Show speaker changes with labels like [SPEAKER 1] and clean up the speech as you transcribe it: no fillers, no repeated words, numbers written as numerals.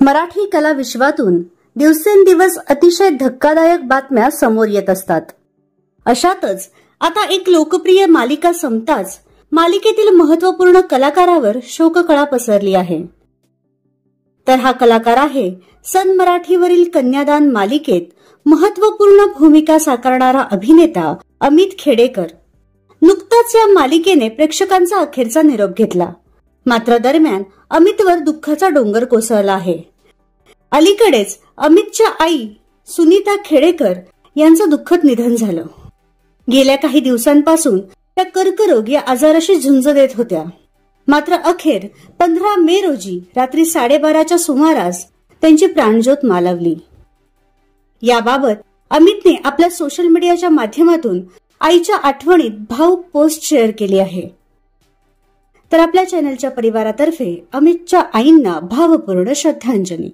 [SPEAKER 1] मराठी कला विश्वातून दिवसेंदिवस अतिशय धक्कादायक बातम्या समोर येत असतात। अशातच आता एक लोकप्रिय मालिका संपताच मालिकेतील महत्त्वपूर्ण कलाकारावर शोककळा पसरली आहे। तर हा कलाकार आहे सन मराठीवरील कन्यादान मालिकेत महत्त्वपूर्ण भूमिका साकारणारा अभिनेता अमित खेडेकर। नुकताच या मालिकेने प्रेक्षकांचा अखेरचा निरोप घेतला, मात्र दरम्यान अमितवर दुःखाचा डोंगर कोसळला आहे। अलीकडेच अमितच्या आई सुनीता खेडेकर यांचं दुःखद निधन झालं। गेल्या काही दिवसांपासून त्या कर्करोग या आजाराशी झुंज देत होत्या, मात्र अखेर 15 मे रोजी रात्री 12:30च्या सुमारास त्यांची प्राणज्योत मालवली। याबाबत अमितने आपल्या सोशल मीडियाच्या माध्यमातून आईच्या आठवणीत भावूक पोस्ट शेअर केली आहे। तर आपल्या चॅनलच्या परिवारातर्फे अमितच्या आईंना भावपूर्ण श्रद्धांजली।